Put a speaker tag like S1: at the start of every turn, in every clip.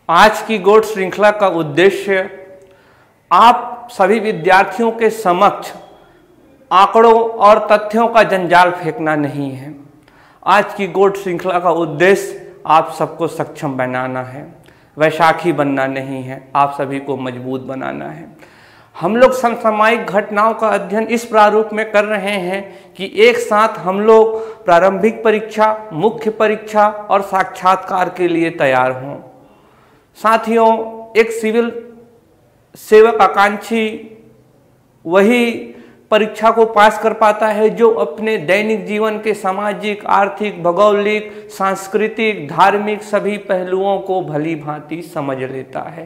S1: आज की गोड श्रृंखला का उद्देश्य आप सभी विद्यार्थियों के समक्ष आंकड़ों और तथ्यों का जंजाल फेंकना नहीं है। आज की गोड श्रृंखला का उद्देश्य आप सबको सक्षम बनाना है, वैशाखी बनना नहीं है, आप सभी को मजबूत बनाना है। हम लोग समसामयिक घटनाओं का अध्ययन इस प्रारूप में कर रहे हैं कि एक साथ हम लोग प्रारंभिक परीक्षा, मुख्य परीक्षा और साक्षात्कार के लिए तैयार हों। साथियों, एक सिविल सेवक आकांक्षी वही परीक्षा को पास कर पाता है जो अपने दैनिक जीवन के सामाजिक, आर्थिक, भौगोलिक, सांस्कृतिक, धार्मिक सभी पहलुओं को भली भांति समझ लेता है।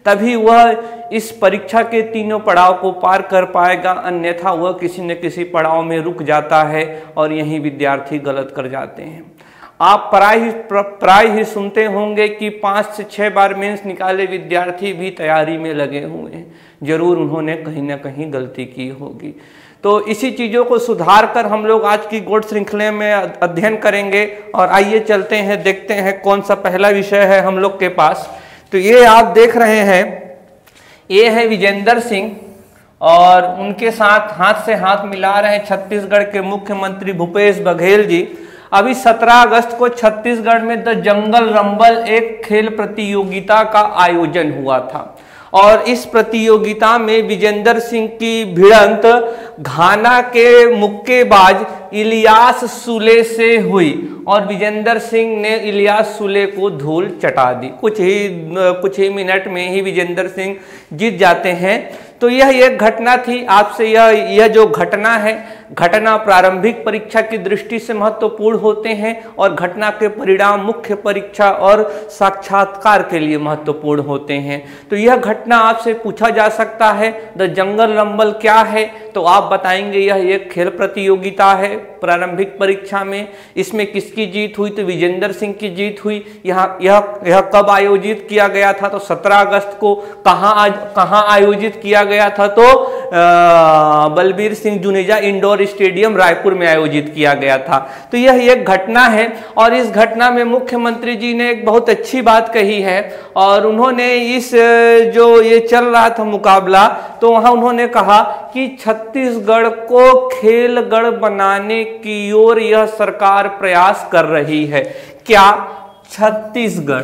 S1: तभी वह इस परीक्षा के तीनों पड़ाव को पार कर पाएगा, अन्यथा वह किसी न किसी पड़ाव में रुक जाता है और यही विद्यार्थी गलत कर जाते हैं। आप प्राय ही सुनते होंगे कि 5 से 6 बार मेंस निकाले विद्यार्थी भी तैयारी में लगे हुए हैं। जरूर उन्होंने कहीं ना कहीं गलती की होगी। तो इसी चीज़ों को सुधार कर हम लोग आज की गोड श्रृंखला में अध्ययन करेंगे। और आइए चलते हैं, देखते हैं कौन सा पहला विषय है हम लोग के पास। तो ये आप देख रहे हैं, ये है विजेंद्र सिंह और उनके साथ हाथ से हाथ मिला रहे हैं छत्तीसगढ़ के मुख्यमंत्री भूपेश बघेल जी। अभी 17 अगस्त को छत्तीसगढ़ में द जंगल रंबल एक खेल प्रतियोगिता का आयोजन हुआ था और इस प्रतियोगिता में विजेंद्र सिंह की भिड़ंत घाना के मुक्केबाज इलियास सुले से हुई और विजेंद्र सिंह ने इलियास सुले को धूल चटा दी। कुछ ही मिनट में ही विजेंद्र सिंह जीत जाते हैं। तो यह एक घटना थी। आपसे यह जो घटना है, घटना प्रारंभिक परीक्षा की दृष्टि से महत्वपूर्ण होते हैं और घटना के परिणाम मुख्य परीक्षा और साक्षात्कार के लिए महत्वपूर्ण होते हैं। तो यह घटना आपसे पूछा जा सकता है, द जंगल रंबल क्या है? तो आप बताएंगे यह एक खेल प्रतियोगिता है प्रारंभिक परीक्षा में। इसमें किसकी जीत हुई? तो विजेंद्र सिंह की जीत हुई। यह कब आयोजित किया गया था? तो 17 अगस्त को। कहाँ आयोजित किया गया था? तो बलबीर सिंह जुनेजा इंडोर स्टेडियम रायपुर में आयोजित किया गया था। तो यह एक घटना है और इस घटना में मुख्यमंत्री जी ने एक बहुत अच्छी बात कही है और उन्होंने इस जो ये चल रहा था मुकाबला, तो वहां उन्होंने कहा कि छत्तीसगढ़ को खेलगढ़ बनाने की ओर यह सरकार प्रयास कर रही है। क्या छत्तीसगढ़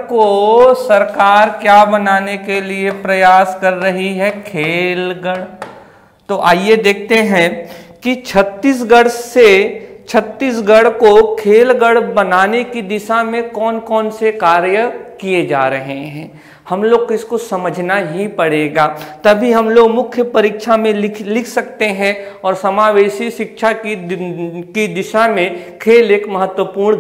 S1: को सरकार क्या बनाने के लिए प्रयास कर रही है? खेलगढ़। तो आइए देखते हैं कि छत्तीसगढ़ को खेलगढ़ बनाने की दिशा में कौन कौन से कार्य किए जा रहे हैं। हम लोग को इसको समझना ही पड़ेगा, तभी हम लोग मुख्य परीक्षा में लिख सकते हैं। और समावेशी शिक्षा की दिशा में खेल एक महत्वपूर्ण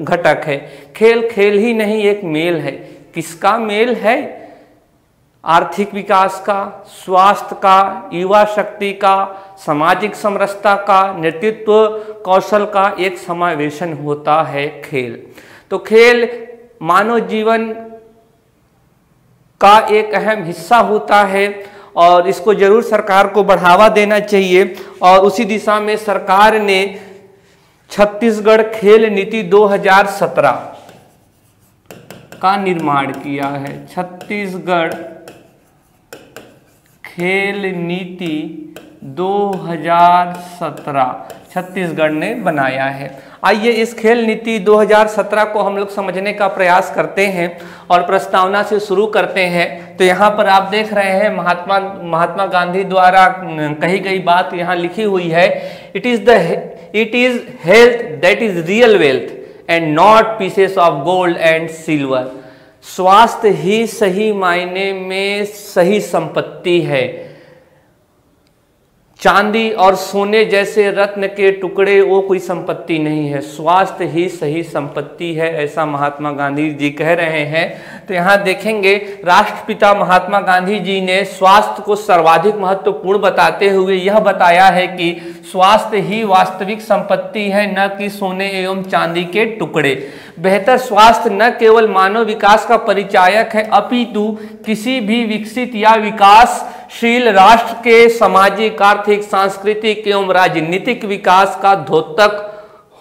S1: घटक है। खेल ही नहीं, एक मेल है। किसका मेल है? आर्थिक विकास का, स्वास्थ्य का, युवा शक्ति का, सामाजिक समरसता का, नेतृत्व कौशल का एक समावेशन होता है खेल। तो खेल मानव जीवन का एक अहम हिस्सा होता है और इसको जरूर सरकार को बढ़ावा देना चाहिए। और उसी दिशा में सरकार ने छत्तीसगढ़ खेल नीति 2017 का निर्माण किया है। छत्तीसगढ़ खेल नीति 2017 छत्तीसगढ़ ने बनाया है। आइए इस खेल नीति 2017 को हम लोग समझने का प्रयास करते हैं और प्रस्तावना से शुरू करते हैं। तो यहाँ पर आप देख रहे हैं महात्मा गांधी द्वारा कही गई बात यहाँ लिखी हुई है। It is health that is real wealth and not pieces of gold and silver. स्वास्थ्य ही सही मायने में सही संपत्ति है। चांदी और सोने जैसे रत्न के टुकड़े वो कोई संपत्ति नहीं है। स्वास्थ्य ही सही संपत्ति है, ऐसा महात्मा गांधी जी कह रहे हैं। तो यहाँ देखेंगे राष्ट्रपिता महात्मा गांधी जी ने स्वास्थ्य को सर्वाधिक महत्वपूर्ण बताते हुए यह बताया है कि स्वास्थ्य ही वास्तविक संपत्ति है, न कि सोने एवं चांदी के टुकड़े। बेहतर स्वास्थ्य न केवल मानव विकास का परिचायक है, अपितु किसी भी विकसित या विकास शील राष्ट्र के सामाजिक, आर्थिक, सांस्कृतिक एवं राजनीतिक विकास का द्योतक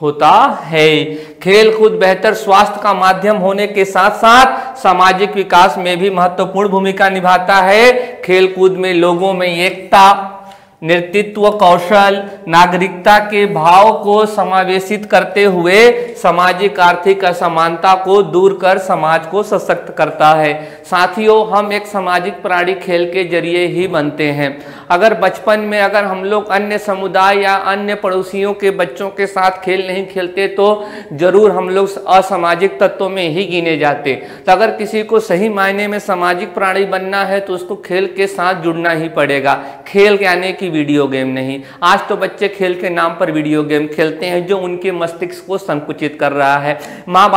S1: होता है। खेल कूद बेहतर स्वास्थ्य का माध्यम होने के साथ साथ सामाजिक विकास में भी महत्वपूर्ण भूमिका निभाता है। खेल कूद में लोगों में एकता, नेतृत्व कौशल, नागरिकता के भाव को समावेशित करते हुए सामाजिक आर्थिक असमानता को दूर कर समाज को सशक्त करता है। साथियों, हम एक सामाजिक प्राणी खेल के जरिए ही बनते हैं। अगर बचपन में अगर हम लोग अन्य समुदाय या अन्य पड़ोसियों के बच्चों के साथ खेल नहीं खेलते तो जरूर हम लोग असामाजिक तत्वों में ही गिने जाते। तो अगर किसी को सही मायने में सामाजिक प्राणी बनना है तो उसको खेल के साथ जुड़ना ही पड़ेगा। खेल यानी कि वीडियो गेम नहीं। आज तो बच्चे खेल के नाम पर वीडियो गेम खेलते हैं जो उनके मस्तिष्क को संकुचित कर रहा है। माँ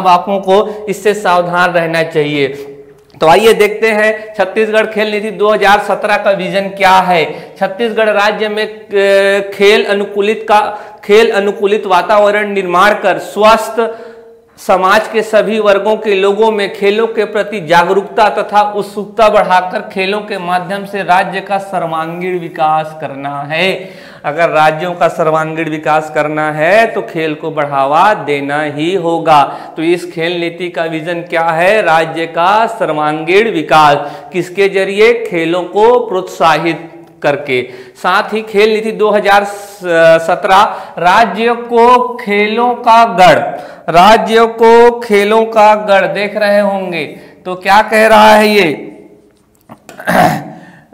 S1: बापों को इससे सावधान रहना चाहिए। तो आइए देखते हैं छत्तीसगढ़ खेल नीति 2017 का विजन क्या है। छत्तीसगढ़ राज्य में खेल अनुकूलित वातावरण निर्माण कर स्वस्थ समाज के सभी वर्गों के लोगों में खेलों के प्रति जागरूकता तथा उत्सुकता बढ़ाकर खेलों के माध्यम से राज्य का सर्वांगीण विकास करना है। अगर राज्यों का सर्वांगीण विकास करना है तो खेल को बढ़ावा देना ही होगा। तो इस खेल नीति का विजन क्या है? राज्य का सर्वांगीण विकास। किसके जरिए? खेलों को प्रोत्साहित करके। साथ ही खेल नीति 2017 राज्य को खेलों का गढ़ देख रहे होंगे। तो क्या कह रहा है ये?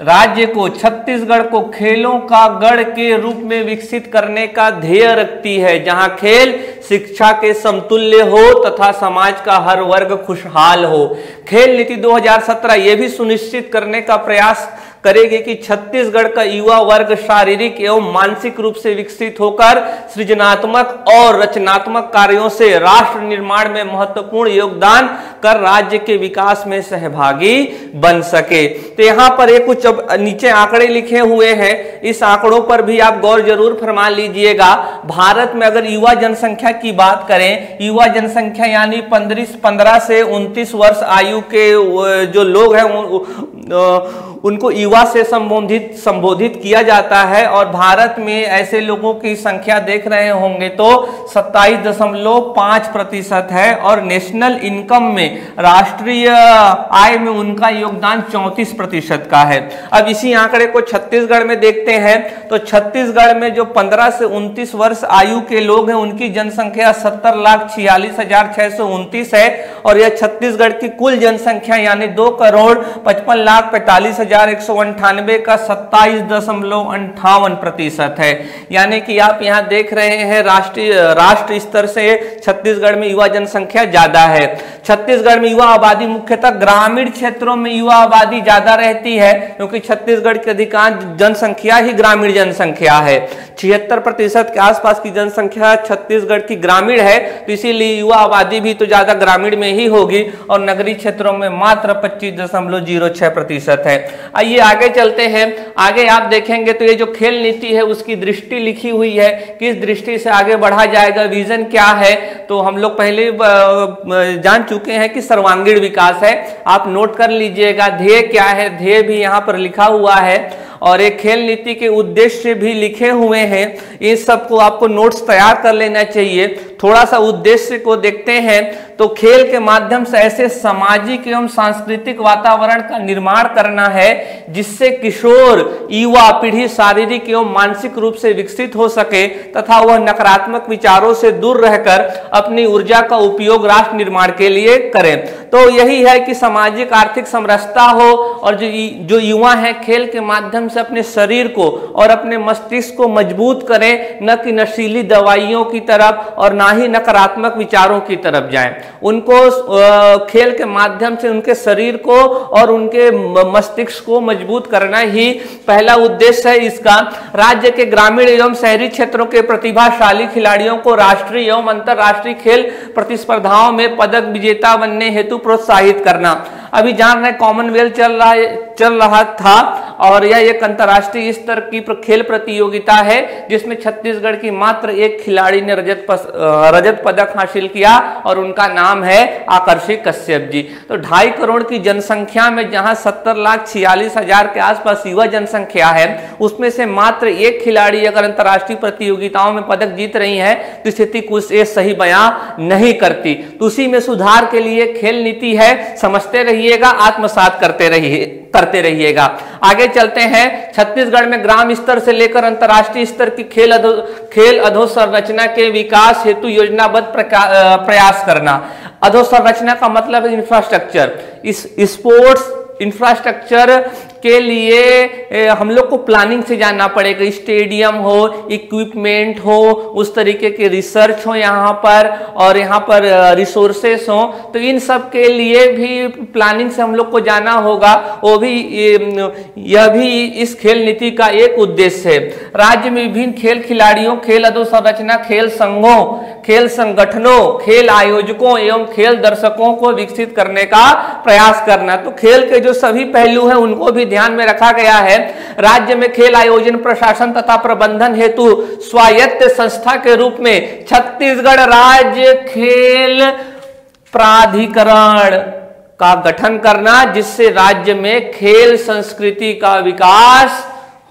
S1: राज्य को, छत्तीसगढ़ को खेलों का गढ़ के रूप में विकसित करने का ध्येय रखती है, जहां खेल शिक्षा के समतुल्य हो तथा समाज का हर वर्ग खुशहाल हो। खेल नीति 2017 यह भी सुनिश्चित करने का प्रयास करेगी कि छत्तीसगढ़ का युवा वर्ग शारीरिक एवं मानसिक रूप से विकसित होकर सृजनात्मक और रचनात्मक कार्यों से राष्ट्र निर्माण में महत्वपूर्ण योगदान कर राज्य के विकास में सहभागी बन सके। तो यहाँ पर एक कुछ नीचे आंकड़े लिखे हुए हैं, इस आंकड़ों पर भी आप गौर जरूर फरमा लीजिएगा। भारत में अगर युवा जनसंख्या की बात करें, युवा जनसंख्या यानी 15 से 29 वर्ष आयु के जो लोग हैं उनको युवा से संबोधित किया जाता है। और भारत में ऐसे लोगों की संख्या देख रहे होंगे तो 27.5% है। और नेशनल इनकम में, राष्ट्रीय आय में उनका योगदान 34% का है। अब इसी आंकड़े को छत्तीसगढ़ में देखते हैं तो छत्तीसगढ़ में जो 15 से 29 वर्ष आयु के लोग हैं उनकी जनसंख्या 70,46,629 है। और यह छत्तीसगढ़ की कुल जनसंख्या यानी 2,55,45,198 का 27.58% है। यानी कि आप यहां देख रहे हैं राष्ट्र स्तर से छत्तीसगढ़ में युवा जनसंख्या ज्यादा है। छत्तीसगढ़ में युवा आबादी मुख्यतः ग्रामीण क्षेत्रों में युवा आबादी ज्यादा रहती है, क्योंकि छत्तीसगढ़ की अधिकांश जनसंख्या ही ग्रामीण जनसंख्या है। 76% के आसपास की जनसंख्या छत्तीसगढ़ की ग्रामीण है, तो इसीलिए युवा आबादी भी तो ज्यादा ग्रामीण में ही होगी। और नगरीय क्षेत्रों में मात्र 25.06% है। आइए आगे चलते हैं। आगे आप देखेंगे तो ये जो खेल नीति है उसकी दृष्टि लिखी हुई है, किस दृष्टि से आगे बढ़ा जाएगा, विजन क्या है। तो हम लोग पहले जान चुके हैं कि सर्वांगीण विकास है। आप नोट कर लीजिएगा ध्येय क्या है, ध्येय भी यहाँ पर लिखा हुआ है और एक खेल नीति के उद्देश्य भी लिखे हुए हैं। इन सबको आपको नोट्स तैयार कर लेना चाहिए। थोड़ा सा उद्देश्य को देखते हैं तो खेल के माध्यम से ऐसे सामाजिक एवं सांस्कृतिक वातावरण का निर्माण करना है जिससे किशोर युवा पीढ़ी शारीरिक एवं मानसिक रूप से विकसित हो सके तथा वह नकारात्मक विचारों से दूर रहकर अपनी ऊर्जा का उपयोग राष्ट्र निर्माण के लिए करें। तो यही है कि सामाजिक आर्थिक समरसता हो और जो युवा है खेल के माध्यम से अपने शरीर को और अपने मस्तिष्क को मजबूत करें, न कि नशीली दवाइयों की तरफ और ना ही नकारात्मक विचारों की तरफ जाएं। उनको खेल के माध्यम से उनके शरीर को और उनके मस्तिष्क को मजबूत करना ही पहला उद्देश्य है इसका। राज्य के ग्रामीण एवं शहरी क्षेत्रों के प्रतिभाशाली खिलाड़ियों को राष्ट्रीय एवं अंतरराष्ट्रीय खेल प्रतिस्पर्धाओं में पदक विजेता बनने हेतु प्रोत्साहित करना। अभी जान रहे कॉमनवेल्थ चल रहा था और यह एक अंतर्राष्ट्रीय स्तर की खेल प्रतियोगिता है जिसमें छत्तीसगढ़ की मात्र एक खिलाड़ी ने रजत पदक हासिल किया और उनका नाम है आकर्षी कश्यप जी। तो 2.5 करोड़ की जनसंख्या में जहां 70,46,000 के आसपास युवा जनसंख्या है, उसमें से मात्र एक खिलाड़ी अगर अंतर्राष्ट्रीय प्रतियोगिताओं में पदक जीत रही है तो स्थिति कुछ ये सही बयां नहीं करती। तो उसी में सुधार के लिए खेल नीति है, समझते रहिएगा, आत्मसात करते रहिएगा। आगे चलते हैं। छत्तीसगढ़ में ग्राम स्तर से लेकर अंतर्राष्ट्रीय स्तर की खेल अधोसंरचना के विकास हेतु योजनाबद्ध प्रयास करना। अधोसंरचना का मतलब इंफ्रास्ट्रक्चर। इस स्पोर्ट्स इंफ्रास्ट्रक्चर के लिए हम लोग को प्लानिंग से जानना पड़ेगा। स्टेडियम हो, इक्विपमेंट हो, उस तरीके के रिसर्च हो यहाँ पर, और यहाँ पर रिसोर्सेस हो, तो इन सब के लिए भी प्लानिंग से हम लोग को जाना होगा। वो भी यह भी इस खेल नीति का एक उद्देश्य है। राज्य में विभिन्न खेल खिलाड़ियों, खेल अधोसंरचना, खेल संघों, खेल संगठनों, खेल आयोजकों एवं खेल दर्शकों को विकसित करने का प्रयास करना। तो खेल के जो सभी पहलू हैं उनको भी ध्यान में रखा गया है। राज्य में खेल आयोजन, प्रशासन तथा प्रबंधन हेतु स्वायत्त संस्था के रूप में छत्तीसगढ़ राज्य खेल प्राधिकरण का गठन करना, जिससे राज्य में खेल संस्कृति का विकास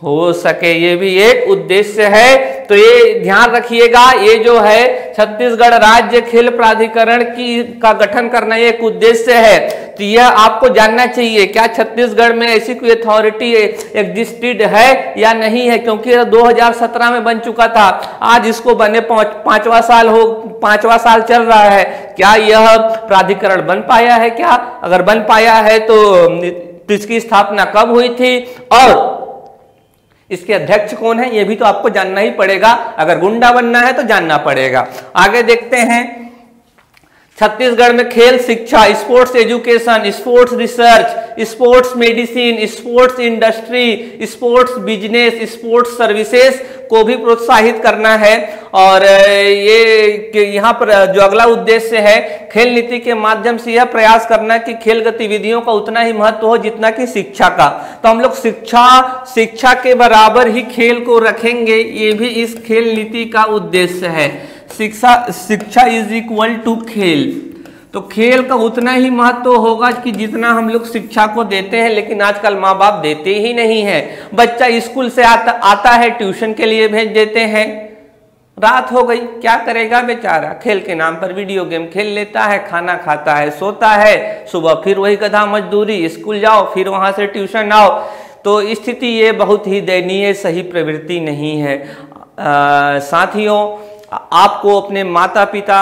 S1: हो सके, ये भी एक उद्देश्य है। तो ये ध्यान रखिएगा, ये जो है छत्तीसगढ़ राज्य खेल प्राधिकरण का गठन करना एक उद्देश्य है। तो यह आपको जानना चाहिए, क्या छत्तीसगढ़ में ऐसी कोई अथॉरिटी एग्जिस्टेड है या नहीं है, क्योंकि 2017 में बन चुका था, आज इसको बने 5वां साल चल रहा है। क्या यह प्राधिकरण बन पाया है? क्या अगर बन पाया है तो इसकी स्थापना कब हुई थी और इसके अध्यक्ष कौन है, यह भी तो आपको जानना ही पड़ेगा। अगर गुंडा बनना है तो जानना पड़ेगा। आगे देखते हैं। छत्तीसगढ़ में खेल शिक्षा, sports education, sports research, sports medicine, sports industry, sports business, sports services को भी प्रोत्साहित करना है। और ये यहाँ पर जो अगला उद्देश्य है, खेल नीति के माध्यम से यह प्रयास करना कि खेल गतिविधियों का उतना ही महत्व हो जितना कि शिक्षा का। तो हम लोग शिक्षा के बराबर ही खेल को रखेंगे, ये भी इस खेल नीति का उद्देश्य है। शिक्षा इज इक्वल टू खेल। तो खेल का उतना ही महत्व होगा कि जितना हम लोग शिक्षा को देते हैं, लेकिन आजकल माँ बाप देते ही नहीं है। बच्चा स्कूल से आता है, ट्यूशन के लिए भेज देते हैं, रात हो गई, क्या करेगा बेचारा? खेल के नाम पर वीडियो गेम खेल लेता है, खाना खाता है, सोता है, सुबह फिर वही गधा मजदूरी, स्कूल जाओ, फिर वहां से ट्यूशन आओ। तो स्थिति ये बहुत ही दयनीय, सही प्रवृत्ति नहीं है। साथियों, आपको अपने माता पिता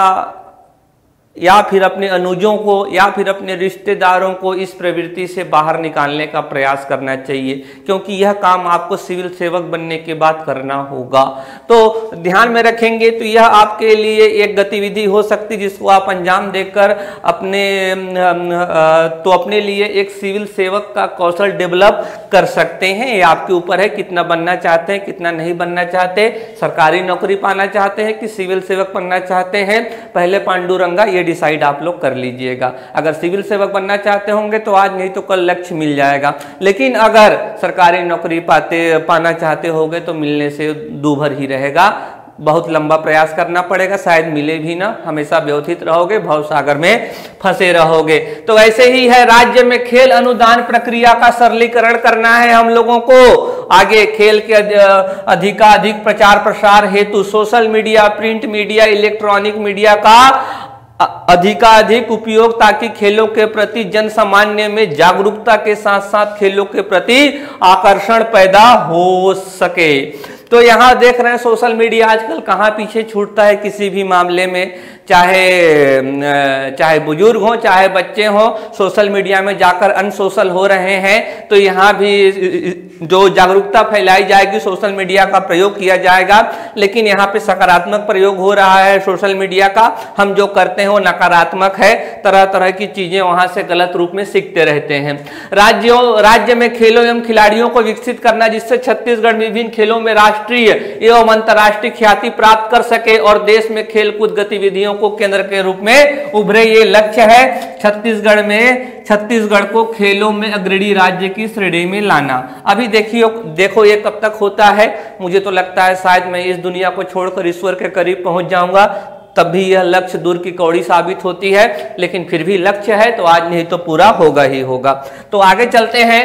S1: या फिर अपने अनुजों को या फिर अपने रिश्तेदारों को इस प्रवृत्ति से बाहर निकालने का प्रयास करना चाहिए, क्योंकि यह काम आपको सिविल सेवक बनने के बाद करना होगा। तो ध्यान में रखेंगे तो यह आपके लिए एक गतिविधि हो सकती है जिसको आप अंजाम देकर अपने लिए एक सिविल सेवक का कौशल डेवलप कर सकते हैं। ये आपके ऊपर है, कितना बनना चाहते हैं, कितना नहीं बनना चाहते, सरकारी नौकरी पाना चाहते हैं कि सिविल सेवक बनना चाहते हैं। पहले पांडुरंगा ये डिसाइड आप लोग कर लीजिएगा। अगर सिविल सेवक बनना चाहते होंगे तो आज नहीं तो कल लक्ष्य मिल जाएगा, लेकिन अगर सरकारी नौकरी पाना चाहते होंगे तो मिलने से दूभर ही रहेगा। बहुत लंबा प्रयास करना पड़ेगा, शायद मिले भी ना, हमेशा व्यथित रहोगे, भवसागर में फंसे रहोगे। तो ऐसे ही है, राज्य में खेल अनुदान प्रक्रिया का सरलीकरण करना है हम लोगों को। आगे खेल के अधिकाधिक प्रचार प्रसार हेतु social media, print media, electronic media का अधिकाधिक उपयोग, ताकि खेलों के प्रति जन सामान्य में जागरूकता के साथ साथ खेलों के प्रति आकर्षण पैदा हो सके। तो यहां देख रहे हैं सोशल मीडिया आजकल कहां पीछे छूटता है किसी भी मामले में, चाहे बुजुर्ग हो चाहे बच्चे हो, सोशल मीडिया में जाकर अनसोशल हो रहे हैं। तो यहाँ भी जो जागरूकता फैलाई जाएगी, सोशल मीडिया का प्रयोग किया जाएगा, लेकिन यहाँ पे सकारात्मक प्रयोग हो रहा है सोशल मीडिया का। हम जो करते हैं वो नकारात्मक है, तरह तरह की चीजें वहां से गलत रूप में सीखते रहते हैं। राज्य में खेलों एवं खिलाड़ियों को विकसित करना, जिससे छत्तीसगढ़ विभिन्न खेलों में राष्ट्रीय एवं अंतर्राष्ट्रीय ख्याति प्राप्त कर सके और देश में खेलकूद गतिविधियों को केंद्र के रूप में उभरे, ये लक्ष्य है छत्तीसगढ़ को खेलों में अग्रणी राज्य की श्रेणी में लाना। अभी देखो ये कब तक होता है। मुझे तो लगता है शायद मैं इस दुनिया को छोड़कर ईश्वर के करीब पहुंच जाऊंगा, तब भी यह लक्ष्य दूर की कौड़ी साबित होती है, लेकिन फिर भी लक्ष्य है तो आज नहीं तो पूरा होगा ही होगा। तो आगे चलते हैं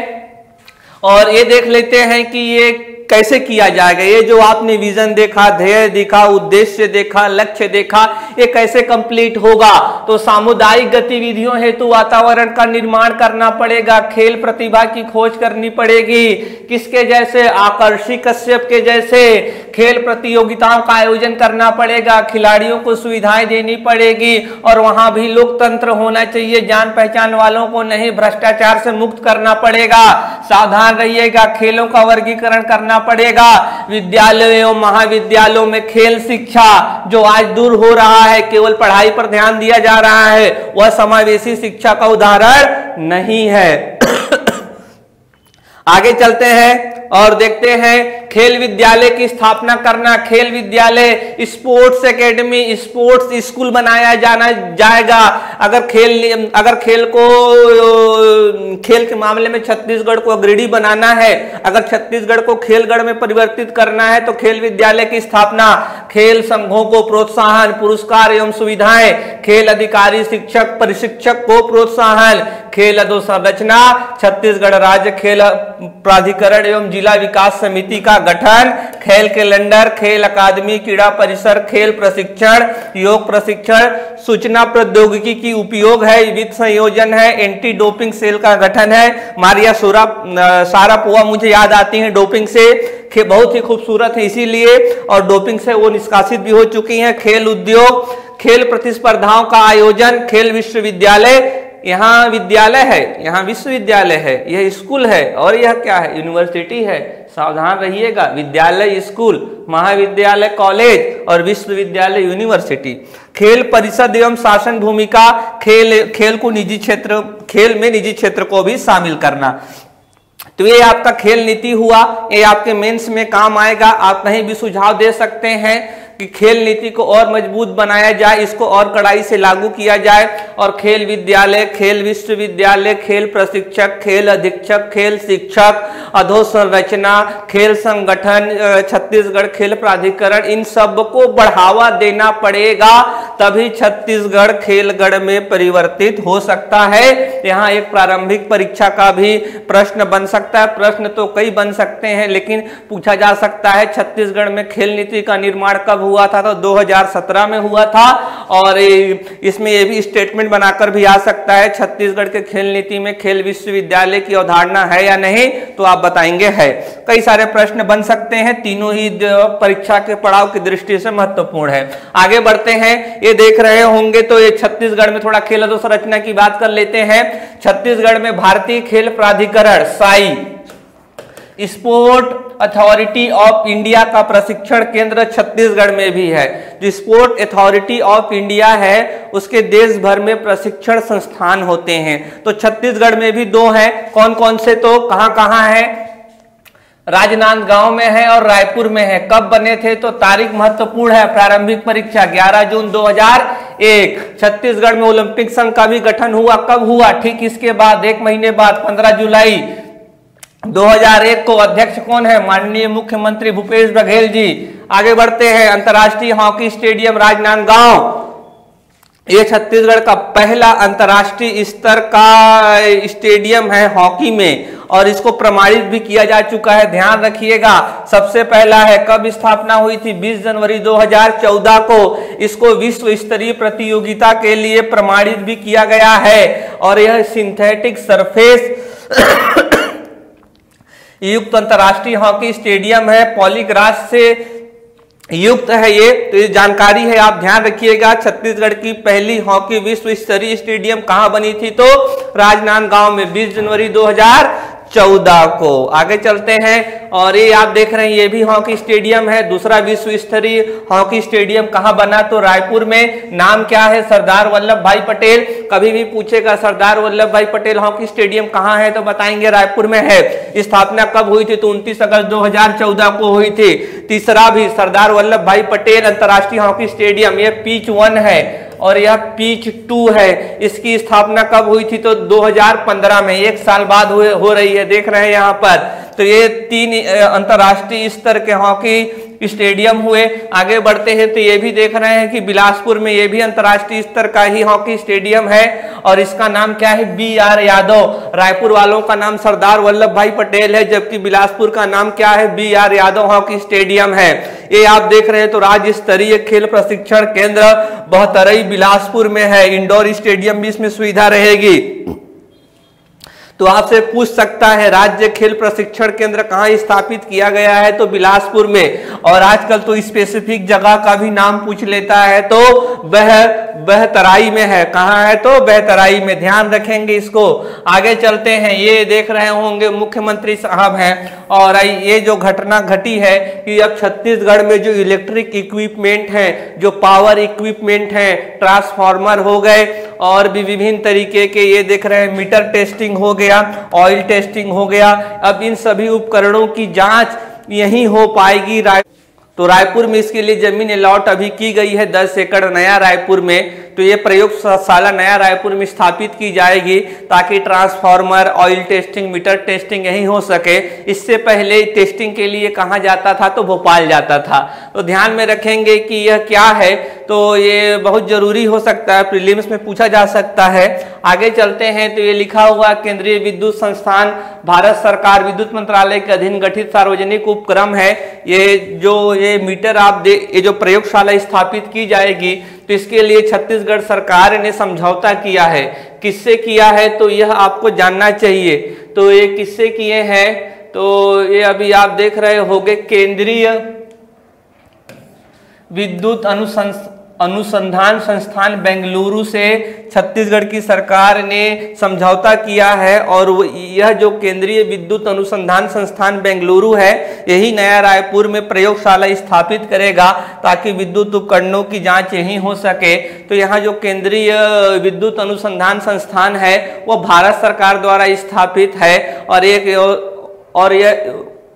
S1: और ये देख लेते हैं कि ये कैसे किया जाएगा। ये जो आपने विजन देखा, ध्येय देखा, उद्देश्य देखा, लक्ष्य देखा, ये कैसे कंप्लीट होगा। तो सामुदायिक गतिविधियों हेतु वातावरण का निर्माण करना पड़ेगा, खेल प्रतिभा की खोज करनी पड़ेगी। किसके जैसे? आकर्षी कश्यप के जैसे खेल प्रतियोगिताओं का आयोजन करना पड़ेगा, खिलाड़ियों को सुविधाएं देनी पड़ेगी और वहां भी लोकतंत्र होना चाहिए, जान पहचान वालों को नहीं, भ्रष्टाचार से मुक्त करना पड़ेगा। सावधान रहिएगा, खेलों का वर्गीकरण करना पड़ेगा। विद्यालयों एवं महाविद्यालयों में खेल शिक्षा जो आज दूर हो रहा है, केवल पढ़ाई पर ध्यान दिया जा रहा है, वह समावेशी शिक्षा का उदाहरण नहीं है। आगे चलते हैं और देखते हैं खेल विद्यालय की स्थापना करना। खेल विद्यालय, स्पोर्ट्स एकेडमी, स्पोर्ट्स स्कूल बनाया जाएगा। अगर खेल के मामले में छत्तीसगढ़ को अग्रणी बनाना है, अगर छत्तीसगढ़ को खेलगढ़ में परिवर्तित करना है तो खेल विद्यालय की स्थापना, खेल संघों को प्रोत्साहन, पुरस्कार एवं सुविधाएं, खेल अधिकारी, शिक्षक, प्रशिक्षक को प्रोत्साहन, खेल अधोसंरचना, छत्तीसगढ़ राज्य खेल प्राधिकरण एवं जिला विकास समिति का गठन, खेल कैलेंडर, खेल अकादमी, क्रीड़ा परिसर, खेल प्रशिक्षण, योग प्रशिक्षण, सूचना प्रौद्योगिकी की उपयोग है, वित्त संयोजन है, एंटी डोपिंग सेल का गठन है। मारिया शारापोवा मुझे याद आती है डोपिंग से, बहुत ही खूबसूरत है इसीलिए, और डोपिंग से वो निष्कासित भी हो चुकी हैं। खेल उद्योग, खेल प्रतिस्पर्धाओं का आयोजन, खेल विश्वविद्यालय, यहाँ विद्यालय है, यहाँ विश्वविद्यालय है, यह स्कूल है, और यह क्या है? यूनिवर्सिटी है। सावधान रहिएगा, विद्यालय स्कूल, महाविद्यालय कॉलेज और विश्वविद्यालय यूनिवर्सिटी। खेल परिषद एवं शासन भूमिका, खेल को निजी क्षेत्र, खेल में निजी क्षेत्र को भी शामिल करना। तो ये आपका खेल नीति हुआ, ये आपके मेंस में काम आएगा। आप कहीं भी सुझाव दे सकते हैं कि खेल नीति को और मजबूत बनाया जाए, इसको और कड़ाई से लागू किया जाए, और खेल विद्यालय, खेल विश्वविद्यालय, खेल प्रशिक्षक, खेल अधीक्षक, खेल शिक्षक, अधोसंरचना, खेल संगठन, छत्तीसगढ़ खेल प्राधिकरण, इन सब को बढ़ावा देना पड़ेगा, तभी छत्तीसगढ़ खेलगढ़ में परिवर्तित हो सकता है। यहाँ एक प्रारंभिक परीक्षा का भी प्रश्न बन सकता है। प्रश्न तो कई बन सकते हैं, लेकिन पूछा जा सकता है छत्तीसगढ़ में खेल नीति का निर्माण कब हुआ था? तो 2017 में हुआ था, और इसमें यह भी स्टेटमेंट बनाकर भी आ सकता है छत्तीसगढ़ के खेल नीति में खेल विश्वविद्यालय की अवधारणा है या नहीं, तो आप बताएंगे है। कई सारे प्रश्न बन सकते हैं, तीनों ही परीक्षा के पड़ाव की दृष्टि से महत्वपूर्ण है। आगे बढ़ते हैं, ये देख रहे होंगे तो ये छत्तीसगढ़ में थोड़ा खेल अधोसंरचना की बात कर लेते हैं। छत्तीसगढ़ में भारतीय खेल प्राधिकरण Sai, sport authority of India का प्रशिक्षण केंद्र छत्तीसगढ़ में भी है। जो स्पोर्ट अथॉरिटी ऑफ इंडिया है उसके देश भर में प्रशिक्षण संस्थान होते हैं। तो छत्तीसगढ़ में भी दो हैं। कौन कौन से? तो कहां है? राजनांदगांव में है और रायपुर में है। कब बने थे? तो तारीख महत्वपूर्ण है। प्रारंभिक परीक्षा 11 जून 2001। छत्तीसगढ़ में ओलंपिक संघ का भी गठन हुआ। कब हुआ? ठीक इसके बाद, एक महीने बाद, 15 जुलाई 2001 को। अध्यक्ष कौन है? माननीय मुख्यमंत्री भूपेश बघेल जी। आगे बढ़ते हैं, अंतर्राष्ट्रीय हॉकी स्टेडियम राजनांदगांव, ये छत्तीसगढ़ का पहला अंतर्राष्ट्रीय स्तर का स्टेडियम है हॉकी में, और इसको प्रमाणित भी किया जा चुका है। ध्यान रखिएगा, सबसे पहला है। कब स्थापना हुई थी? 20 जनवरी 2014 को इसको विश्व स्तरीय प्रतियोगिता के लिए प्रमाणित भी किया गया है, और यह सिंथेटिक सरफेस युक्त अंतर्राष्ट्रीय हॉकी स्टेडियम है। पॉलीग्रास से युक्त है ये, तो ये जानकारी है, आप ध्यान रखिएगा। छत्तीसगढ़ की पहली हॉकी विश्व स्तरीय स्टेडियम कहां बनी थी? तो राजनांदगांव में 20 जनवरी 2014 को। आगे चलते हैं, और ये आप देख रहे हैं ये भी हॉकी स्टेडियम है। दूसरा विश्व स्तरीय हॉकी स्टेडियम कहां बना? तो रायपुर में। नाम क्या है? सरदार वल्लभ भाई पटेल। कभी भी पूछेगा सरदार वल्लभ भाई पटेल हॉकी स्टेडियम कहां है, तो बताएंगे रायपुर में है। स्थापना कब हुई थी? तो 29 अगस्त 2014 को हुई थी। तीसरा भी सरदार वल्लभ भाई पटेल अंतर्राष्ट्रीय हॉकी स्टेडियम, यह पिच 1 है और यह पिच 2 है। इसकी स्थापना कब हुई थी? तो 2015 में, 1 साल बाद हो रही है। देख रहे हैं यहाँ पर तो ये 3 अंतर्राष्ट्रीय स्तर के हॉकी स्टेडियम हुए। आगे बढ़ते हैं तो ये भी देख रहे हैं कि बिलासपुर में ये भी अंतर्राष्ट्रीय स्तर का ही हॉकी स्टेडियम है और इसका नाम क्या है, BR यादव। रायपुर वालों का नाम सरदार वल्लभ भाई पटेल है, जबकि बिलासपुर का नाम क्या है, BR यादव हॉकी स्टेडियम है। ये आप देख रहे हैं तो राज्य स्तरीय खेल प्रशिक्षण केंद्र बहतरई बिलासपुर में है। इंडोर स्टेडियम भी इसमें सुविधा रहेगी। तो आपसे पूछ सकता है राज्य खेल प्रशिक्षण केंद्र कहाँ स्थापित किया गया है, तो बिलासपुर में। और आजकल तो स्पेसिफिक जगह का भी नाम पूछ लेता है तो बहतराई में है। कहाँ है, तो बहतराई में, ध्यान रखेंगे इसको। आगे चलते हैं, ये देख रहे होंगे मुख्यमंत्री साहब हैं और ये जो घटना घटी है कि अब छत्तीसगढ़ में जो इलेक्ट्रिक इक्विपमेंट है, जो पावर इक्विपमेंट है, ट्रांसफार्मर हो गए और भी विभिन्न तरीके के, ये देख रहे हैं मीटर टेस्टिंग हो गया, ऑयल टेस्टिंग हो गया। अब इन सभी उपकरणों की जांच यहीं हो पाएगी। तो रायपुर में इसके लिए जमीन अलॉट अभी की गई है 10 एकड़ नया रायपुर में। तो ये प्रयोगशाला नया रायपुर में स्थापित की जाएगी ताकि transformer, oil testing, metre testing यहीं हो सके। इससे पहले टेस्टिंग के लिए कहाँ जाता था, तो भोपाल जाता था। तो ध्यान में रखेंगे कि यह क्या है, तो ये बहुत जरूरी हो सकता है, प्रीलिम्स में पूछा जा सकता है। आगे चलते हैं तो ये लिखा हुआ केंद्रीय विद्युत संस्थान भारत सरकार विद्युत मंत्रालय के अधीन गठित सार्वजनिक उपक्रम है। ये मीटर ये जो प्रयोगशाला स्थापित की जाएगी तो इसके लिए छत्तीसगढ़ सरकार ने समझौता किया है। किससे किया है, तो यह आपको जानना चाहिए। तो ये किससे किए हैं, तो ये अभी आप देख रहे होंगे केंद्रीय विद्युत अनुसंधान संस्थान बेंगलुरु से छत्तीसगढ़ की सरकार ने समझौता किया है। और यह जो केंद्रीय विद्युत अनुसंधान संस्थान बेंगलुरु है, यही नया रायपुर में प्रयोगशाला स्थापित करेगा ताकि विद्युत उपकरणों की जांच यहीं हो सके। तो यहाँ जो केंद्रीय विद्युत अनुसंधान संस्थान है वो भारत सरकार द्वारा स्थापित है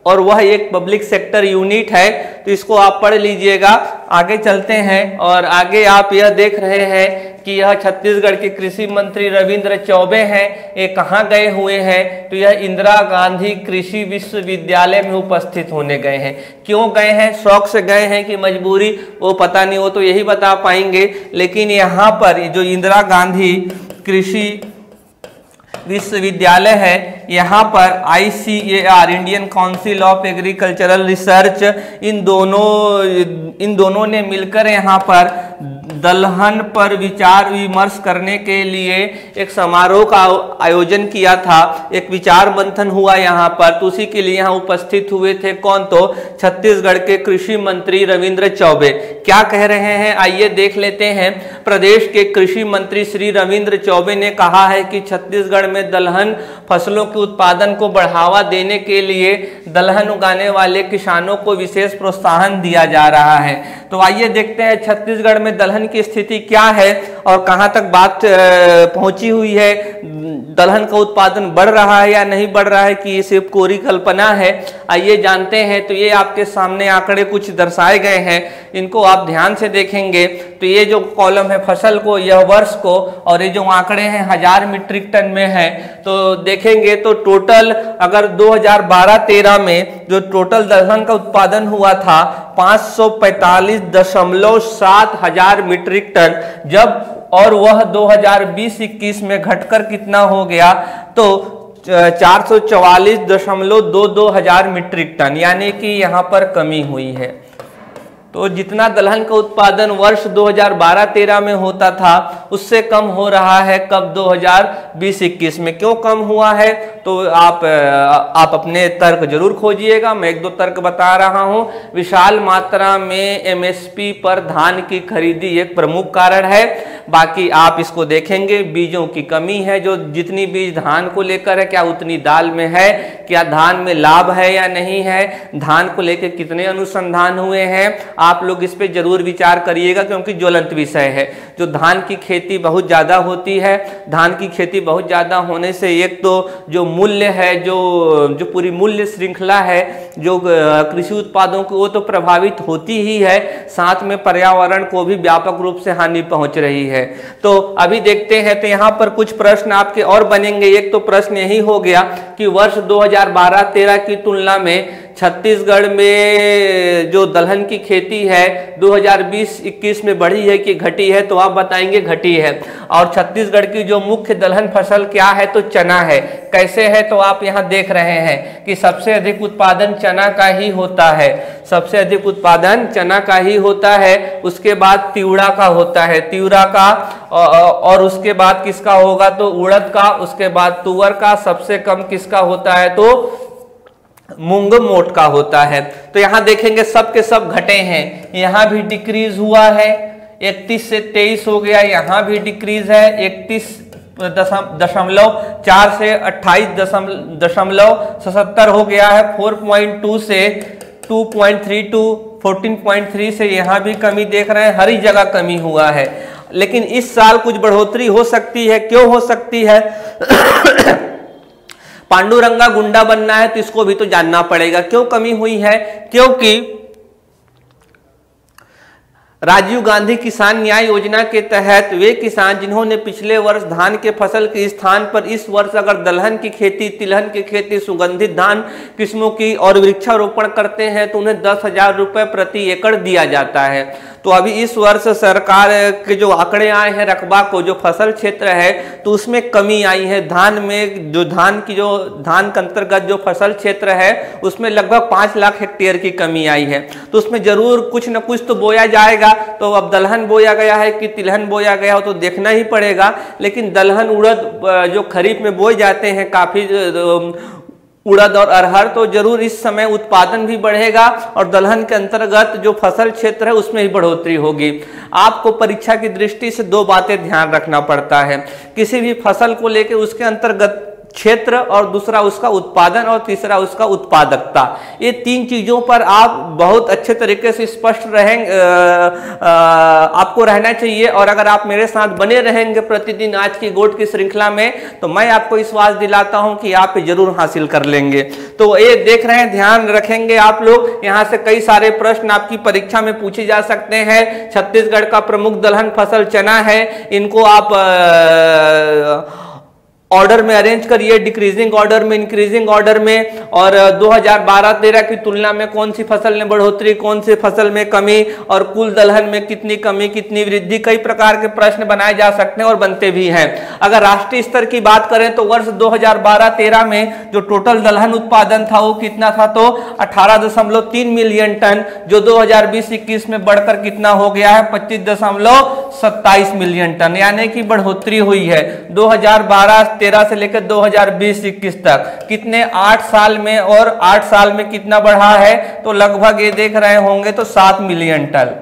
S1: और वह एक पब्लिक सेक्टर यूनिट है। तो इसको आप पढ़ लीजिएगा। आगे चलते हैं और आगे आप यह देख रहे हैं कि यह छत्तीसगढ़ के कृषि मंत्री रविंद्र चौबे हैं। ये कहाँ गए हुए हैं, तो यह इंदिरा गांधी कृषि विश्वविद्यालय में उपस्थित होने गए हैं। क्यों गए हैं, शौक से गए हैं कि मजबूरी, वो पता नहीं, वो तो यही बता पाएंगे। लेकिन यहाँ पर जो इंदिरा गांधी कृषि विश्वविद्यालय है, यहाँ पर ICAR Indian council of agricultural research इन दोनों ने मिलकर यहाँ पर दलहन पर विचार विमर्श करने के लिए एक समारोह का आयोजन किया था। एक विचार मंथन हुआ यहाँ पर, तो उसी के लिए यहाँ उपस्थित हुए थे कौन, तो छत्तीसगढ़ के कृषि मंत्री रविंद्र चौबे। क्या कह रहे हैं, आइए देख लेते हैं। प्रदेश के कृषि मंत्री श्री रविंद्र चौबे ने कहा है कि छत्तीसगढ़ में दलहन फसलों के उत्पादन को बढ़ावा देने के लिए दलहन उगाने वाले किसानों को विशेष प्रोत्साहन दिया जा रहा है। तो आइए देखते हैं छत्तीसगढ़ में दलहन की स्थिति क्या है और कहां तक बात पहुंची हुई है। दलहन का उत्पादन बढ़ रहा है या नहीं बढ़ रहा है कि ये सिर्फ कोरी कल्पना है, आइए जानते हैं। तो ये आपके सामने आंकड़े कुछ दर्शाए गए हैं, इनको आप ध्यान से देखेंगे तो ये जो कॉलम है फसल को, यह वर्ष को, और ये जो आंकड़े हैं 1000 मीट्रिक टन में है। तो देखेंगे तो टोटल अगर 2012-13 में जो टोटल दलहन का उत्पादन हुआ था 545.7 हजार मीट्रिक टन, जब और वह 2020-21 में घटकर कितना हो गया, तो 444.22 हजार मीट्रिक टन, यानी कि यहाँ पर कमी हुई है। तो जितना दलहन का उत्पादन वर्ष 2012-13 में होता था उससे कम हो रहा है कब, 2020-21 में। क्यों कम हुआ है, तो आप अपने तर्क जरूर खोजिएगा, मैं 1-2 तर्क बता रहा हूं। विशाल मात्रा में MSP पर धान की खरीदी एक प्रमुख कारण है। बाकी आप इसको देखेंगे, बीजों की कमी है, जो जितनी बीज धान को लेकर है क्या उतनी दाल में है, क्या धान में लाभ है या नहीं है, धान को लेकर कितने अनुसंधान हुए हैं। आप लोग इस पे जरूर विचार करिएगा, क्योंकि ज्वलंत विषय है। जो धान की खेती बहुत ज़्यादा होती है, धान की खेती बहुत ज़्यादा होने से एक तो जो मूल्य है, जो पूरी मूल्य श्रृंखला है जो कृषि उत्पादों की, वो तो प्रभावित होती ही है, साथ में पर्यावरण को भी व्यापक रूप से हानि पहुंच रही है। तो अभी देखते हैं, तो यहाँ पर कुछ प्रश्न आपके और बनेंगे। एक तो प्रश्न यही हो गया कि वर्ष 2012-13 की तुलना में छत्तीसगढ़ में जो दलहन की खेती है 2020-21 में बढ़ी है कि घटी है, तो आप बताएंगे घटी है। और छत्तीसगढ़ की जो मुख्य दलहन फसल क्या है, तो चना है। कैसे है, तो आप यहाँ देख रहे हैं कि सबसे अधिक उत्पादन चना का ही होता है, सबसे अधिक उत्पादन चना का ही होता है। उसके बाद तिवड़ा का होता है, तिवड़ा का, और उसके बाद किसका होगा, तो उड़द का। उसके बाद तुअर का। सबसे कम किसका होता है, तो मूंग मोट का होता है। तो यहाँ देखेंगे सब के सब घटे हैं। यहाँ भी डिक्रीज हुआ है, 31 से 23 हो गया। यहाँ भी डिक्रीज है, 31.4 से 28.77 हो गया है। 4.2 से 2.32, 14.3 से यहाँ भी कमी देख रहे हैं, हर ही जगह कमी हुआ है। लेकिन इस साल कुछ बढ़ोतरी हो सकती है। क्यों हो सकती है? पांडुरंगा गुंडा बनना है तो इसको भी तो जानना पड़ेगा क्यों कमी हुई है। क्योंकि राजीव गांधी किसान न्याय योजना के तहत वे किसान जिन्होंने पिछले वर्ष धान के फसल के स्थान पर इस वर्ष अगर दलहन की खेती, तिलहन की खेती, सुगंधित धान किस्मों की और वृक्षारोपण करते हैं तो उन्हें 10,000 रुपये प्रति एकड़ दिया जाता है। तो अभी इस वर्ष सरकार के जो आंकड़े आए हैं रकबा को, जो फसल क्षेत्र है, तो उसमें कमी आई है। धान में जो धान के अंतर्गत जो फसल क्षेत्र है उसमें लगभग 5 लाख हेक्टेयर की कमी आई है। तो उसमें जरूर कुछ न कुछ तो बोया जाएगा। तो अब दलहन बोया गया है कि तिलहन बोया गया हो तो देखना ही पड़ेगा। लेकिन दलहन उड़द जो खरीफ में बोए जाते हैं काफी उड़द और अरहर, तो जरूर इस समय उत्पादन भी बढ़ेगा और दलहन के अंतर्गत जो फसल क्षेत्र है उसमें ही बढ़ोतरी होगी। आपको परीक्षा की दृष्टि से 2 बातें ध्यान रखना पड़ता है किसी भी फसल को लेकर, उसके अंतर्गत क्षेत्र और दूसरा उसका उत्पादन और तीसरा उसका उत्पादकता। ये 3 चीजों पर आप बहुत अच्छे तरीके से स्पष्ट रहेंगे, आपको रहना चाहिए। और अगर आप मेरे साथ बने रहेंगे प्रतिदिन आज की गोट की श्रृंखला में, तो मैं आपको विश्वास दिलाता हूं कि आप जरूर हासिल कर लेंगे। तो ये देख रहे हैं, ध्यान रखेंगे आप लोग। यहां से कई सारे प्रश्न आपकी परीक्षा में पूछे जा सकते हैं। छत्तीसगढ़ का प्रमुख दलहन फसल चना है। इनको आप ऑर्डर में अरेंज करिए, डिक्रीजिंग ऑर्डर में, इंक्रीजिंग ऑर्डर में। और 2012-13 की तुलना में कौन सी फसल में बढ़ोतरी, कौन सी फसल में कमी, और कुल दलहन में कितनी कमी कितनी वृद्धि, कई प्रकार के प्रश्न बनाए जा सकते हैं और बनते भी हैं। अगर राष्ट्रीय स्तर की बात करें तो वर्ष 2012-13 में जो टोटल दलहन उत्पादन था वो कितना था, तो 18.3 मिलियन टन, जो 2020-21 में बढ़कर कितना हो गया है, 25.27 मिलियन टन, यानी कि बढ़ोतरी हुई है 2012-13 से लेकर 2020-21 तक। कितने 8 साल में, और 8 साल में कितना बढ़ा है, तो लगभग ये देख रहे होंगे तो 7 मिलियन टन।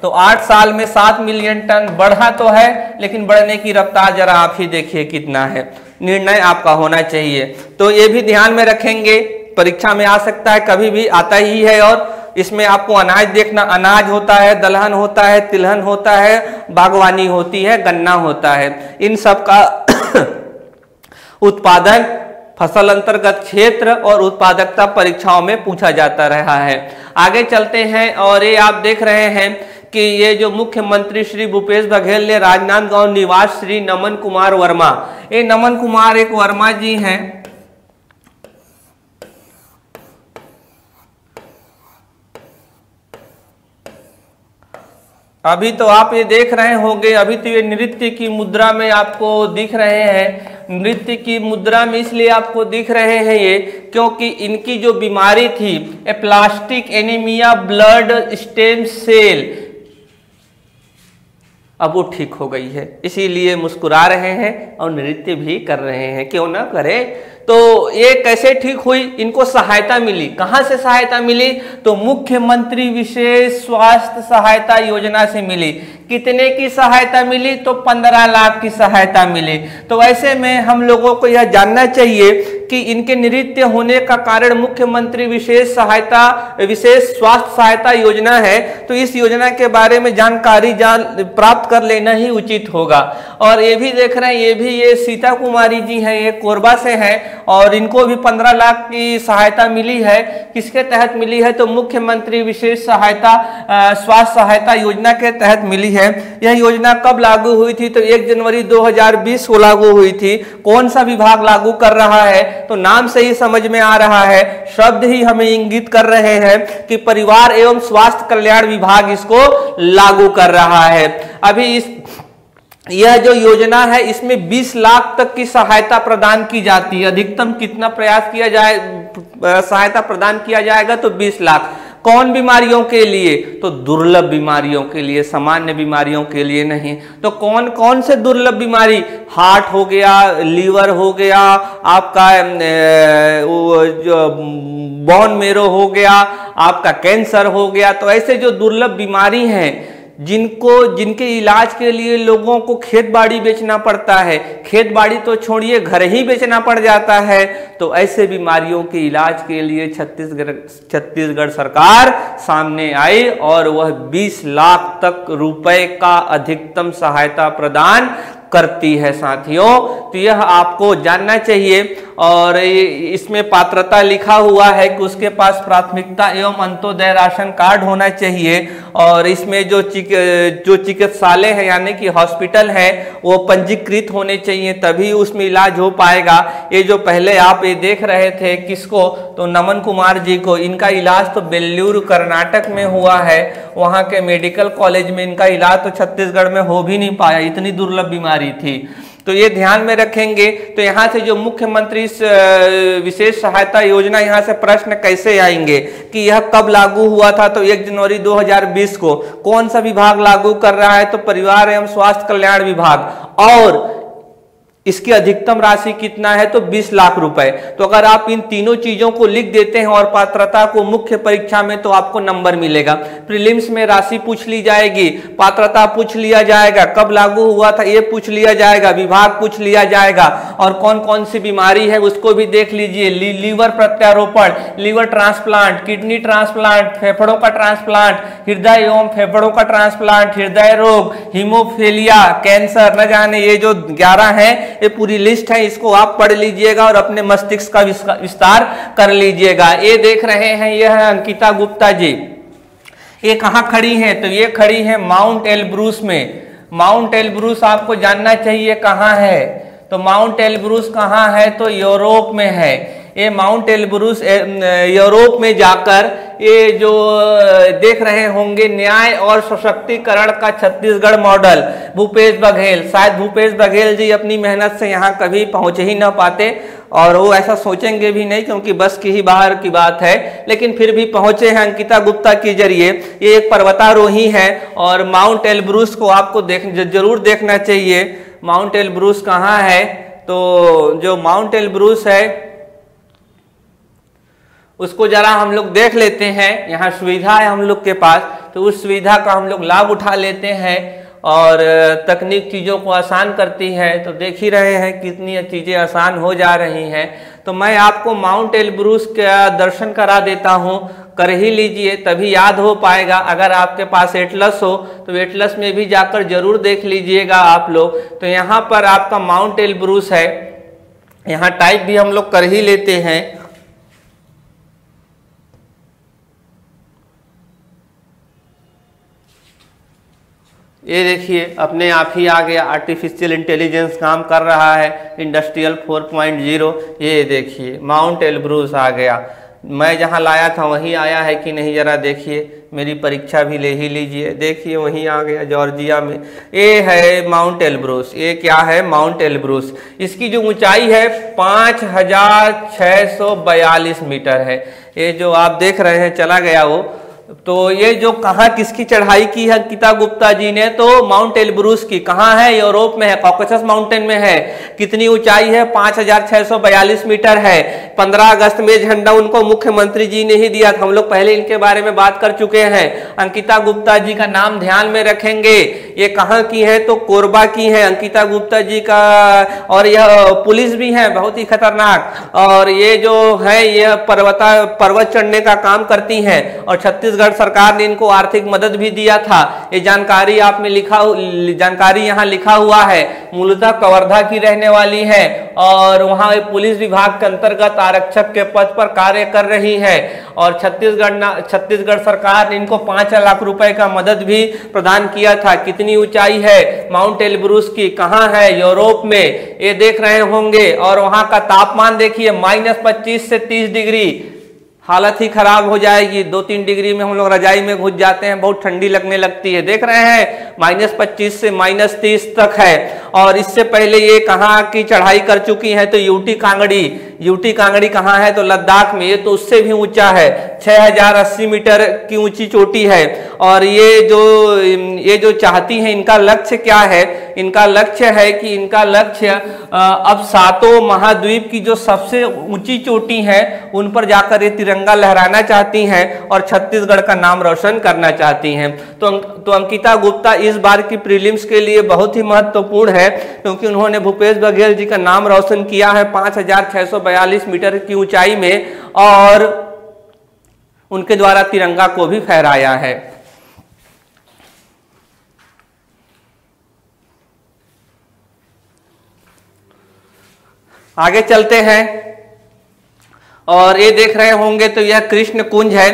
S1: तो 8 साल में 7 मिलियन टन बढ़ा तो है, लेकिन बढ़ने की रफ्तार जरा आप ही देखिए कितना है। निर्णय आपका होना चाहिए। तो ये भी ध्यान में रखेंगे, परीक्षा में आ सकता है, कभी भी आता ही है। और इसमें आपको अनाज देखना, अनाज होता है, दलहन होता है, तिलहन होता है, बागवानी होती है, गन्ना होता है। इन सब का उत्पादन, फसल अंतर्गत क्षेत्र और उत्पादकता परीक्षाओं में पूछा जाता रहा है। आगे चलते हैं, और ये आप देख रहे हैं कि ये जो मुख्यमंत्री श्री भूपेश बघेल ने राजनांदगांव निवास श्री नमन कुमार वर्मा, ये नमन कुमार एक वर्मा जी हैं। अभी तो आप ये देख रहे होंगे, अभी तो ये नृत्य की मुद्रा में आपको दिख रहे हैं। नृत्य की मुद्रा में इसलिए आपको दिख रहे हैं ये, क्योंकि इनकी जो बीमारी थी aplastic anaemia blood stem cell, अब वो ठीक हो गई है, इसीलिए मुस्कुरा रहे हैं और नृत्य भी कर रहे हैं। क्यों ना करें। तो ये कैसे ठीक हुई? इनको सहायता मिली। कहां से सहायता मिली? तो मुख्यमंत्री विशेष स्वास्थ्य सहायता योजना से मिली। कितने की सहायता मिली? तो 15 लाख की सहायता मिली। तो ऐसे में हम लोगों को यह जानना चाहिए कि इनके निवृत्त होने का कारण मुख्यमंत्री विशेष स्वास्थ्य सहायता योजना है। तो इस योजना के बारे में जानकारी प्राप्त कर लेना ही उचित होगा। और ये भी देख रहे हैं, ये सीता कुमारी जी हैं, ये कोरबा से हैं और इनको भी 15 लाख की सहायता मिली है। किसके तहत मिली है? तो मुख्यमंत्री विशेष स्वास्थ्य सहायता योजना के तहत मिली है। यह योजना कब लागू हुई थी? तो 1 जनवरी 2020 को लागू हुई थी। कौन सा विभाग लागू कर रहा है? तो नाम से ही समझ में आ रहा है, शब्द ही हमें इंगित कर रहे हैं कि परिवार एवं स्वास्थ्य कल्याण विभाग इसको लागू कर रहा है। अभी यह जो योजना है इसमें 20 लाख तक की सहायता प्रदान की जाती है। अधिकतम कितना प्रयास किया जाए, सहायता प्रदान किया जाएगा? तो 20 लाख। कौन बीमारियों के लिए? तो दुर्लभ बीमारियों के लिए, सामान्य बीमारियों के लिए नहीं। तो कौन कौन से दुर्लभ बीमारी? हार्ट हो गया, लीवर हो गया, आपका बोन मेरो हो गया, आपका कैंसर हो गया। तो ऐसे जो दुर्लभ बीमारी हैं जिनके इलाज के लिए लोगों को खेत बाड़ी बेचना पड़ता है, खेत बाड़ी तो छोड़िए घर ही बेचना पड़ जाता है। तो ऐसे बीमारियों के इलाज के लिए छत्तीसगढ़ सरकार सामने आई और वह 20 लाख तक रुपए का अधिकतम सहायता प्रदान करती है साथियों। तो यह आपको जानना चाहिए। और इसमें पात्रता लिखा हुआ है कि उसके पास प्राथमिकता एवं अंत्योदय राशन कार्ड होना चाहिए। और इसमें जो चिकित्सालय है यानी कि हॉस्पिटल है वो पंजीकृत होने चाहिए, तभी उसमें इलाज हो पाएगा। ये जो पहले आप ये देख रहे थे किसको? तो नमन कुमार जी को। इनका इलाज तो बेल्लूर कर्नाटक में हुआ है, वहाँ के मेडिकल कॉलेज में। इनका इलाज तो छत्तीसगढ़ में हो भी नहीं पाया, इतनी दुर्लभ बीमारी थी। तो ये ध्यान में रखेंगे। तो यहाँ से जो मुख्यमंत्री विशेष सहायता योजना, यहाँ से प्रश्न कैसे आएंगे कि यह कब लागू हुआ था? तो 1 जनवरी 2020 को। कौन सा विभाग लागू कर रहा है? तो परिवार एवं स्वास्थ्य कल्याण विभाग। और इसकी अधिकतम राशि कितना है? तो 20 लाख रुपए। तो अगर आप इन तीनों चीजों को लिख देते हैं और पात्रता को मुख्य परीक्षा में, तो आपको नंबर मिलेगा। प्रीलिम्स में राशि पूछ ली जाएगी, पात्रता पूछ लिया जाएगा, कब लागू हुआ था ये पूछ लिया जाएगा, विभाग पूछ लिया जाएगा, और कौन कौन सी बीमारी है उसको भी देख लीजिए। लीवर प्रत्यारोपण, लीवर ट्रांसप्लांट, किडनी ट्रांसप्लांट, फेफड़ों का ट्रांसप्लांट, हृदय एवं फेफड़ों का ट्रांसप्लांट, हृदय रोग, हीमोफीलिया, कैंसर, न जाने ये जो 11 है, ये पूरी लिस्ट है। इसको आप पढ़ लीजिएगा और अपने मस्तिष्क का विस्तार कर लीजिएगा। ये देख रहे हैं, यह अंकिता गुप्ता जी, ये कहाँ खड़ी हैं? तो ये खड़ी है माउंट एल्ब्रूस में। माउंट एल्ब्रूस आपको जानना चाहिए कहाँ है। तो माउंट एल्ब्रूस कहाँ है? तो यूरोप में है। ये माउंट एल्ब्रूस यूरोप में जाकर ये जो देख रहे होंगे न्याय और सशक्तिकरण का छत्तीसगढ़ मॉडल, भूपेश बघेल। शायद भूपेश बघेल जी अपनी मेहनत से यहाँ कभी पहुँच ही ना पाते और वो ऐसा सोचेंगे भी नहीं, क्योंकि बस की ही बाहर की बात है, लेकिन फिर भी पहुंचे हैं अंकिता गुप्ता के जरिए। ये एक पर्वतारोही है और माउंट एल्ब्रूस को आपको जरूर देखना चाहिए। माउंट एल्ब्रूस कहाँ है? तो जो माउंट एल्ब्रूस है उसको जरा हम लोग देख लेते हैं। यहाँ सुविधा है हम लोग के पास, तो उस सुविधा का हम लोग लाभ उठा लेते हैं और तकनीक चीज़ों को आसान करती है। तो देख ही रहे हैं कितनी चीज़ें आसान हो जा रही हैं। तो मैं आपको माउंट एल्ब्रूस का दर्शन करा देता हूँ, कर ही लीजिए तभी याद हो पाएगा। अगर आपके पास एटलस हो तो एटलस में भी जाकर जरूर देख लीजिएगा आप लोग। तो यहाँ पर आपका माउंट एल्ब्रूस है, यहाँ टाइप भी हम लोग कर ही लेते हैं। ये देखिए अपने आप ही आ गया, आर्टिफिशियल इंटेलिजेंस काम कर रहा है, इंडस्ट्रियल 4.0। ये देखिए माउंट एल्ब्रूस आ गया। मैं जहाँ लाया था वहीं आया है कि नहीं जरा देखिए, मेरी परीक्षा भी ले ही लीजिए। देखिए वहीं आ गया, जॉर्जिया में। ये है माउंट एल्ब्रूस। ये क्या है? Mount Elbrus. इसकी जो ऊंचाई है 5642 मीटर है। ये जो आप देख रहे हैं चला गया वो तो ये जो कहाँ किसकी चढ़ाई की है अंकिता गुप्ता जी ने, तो माउंट एलब्रूस की। कहाँ है? यूरोप में है, कॉकेसस माउंटेन में है। कितनी ऊंचाई है? 5642 मीटर है। 15 अगस्त में झंडा उनको मुख्यमंत्री जी ने ही दिया था। हम लोग पहले इनके बारे में बात कर चुके हैं। अंकिता गुप्ता जी का नाम ध्यान में रखेंगे। ये कहाँ की है? तो कोरबा की है अंकिता गुप्ता जी का। और यह पुलिस भी है, बहुत ही खतरनाक। और ये जो है ये पर्वत चढ़ने का काम करती हैं। और छत्तीसगढ़ सरकार ने इनको आर्थिक मदद भी दिया था। ये जानकारी आप में जानकारी यहाँ लिखा हुआ है। मूलतः कवर्धा की रहने वाली है और वहाँ पुलिस विभाग के अंतर्गत आरक्षक के पद पर कार्य कर रही है। और छत्तीसगढ़ सरकार ने इनको 5 लाख रुपए का मदद भी प्रदान किया था। कितनी ऊंचाई है माउंट एलब्रूस की? कहाँ है? यूरोप में। ये देख रहे होंगे। और वहां का तापमान देखिए -25 से 30 डिग्री। हालत ही खराब हो जाएगी। 2-3 डिग्री में हम लोग रजाई में घुस जाते हैं, बहुत ठंडी लगने लगती है। देख रहे हैं -25 से -30 तक है। और इससे पहले ये कहाँ की चढ़ाई कर चुकी है? तो यूटी कांगड़ी कहाँ है? तो लद्दाख में। ये तो उससे भी ऊंचा है, 6080 मीटर की ऊंची चोटी है। और ये जो चाहती हैं, इनका लक्ष्य क्या है? इनका लक्ष्य है कि अब 7 महाद्वीप की जो सबसे ऊंची चोटी है उन पर जाकर ये तिरंगा लहराना चाहती हैं और छत्तीसगढ़ का नाम रोशन करना चाहती हैं। तो अंकिता गुप्ता इस बार की प्रीलिम्स के लिए बहुत ही महत्वपूर्ण है, क्योंकि उन्होंने भूपेश बघेल जी का नाम रोशन किया है 5642 मीटर की ऊंचाई में, और उनके द्वारा तिरंगा को भी फहराया है। आगे चलते हैं और ये देख रहे होंगे तो यह कृष्ण कुंज है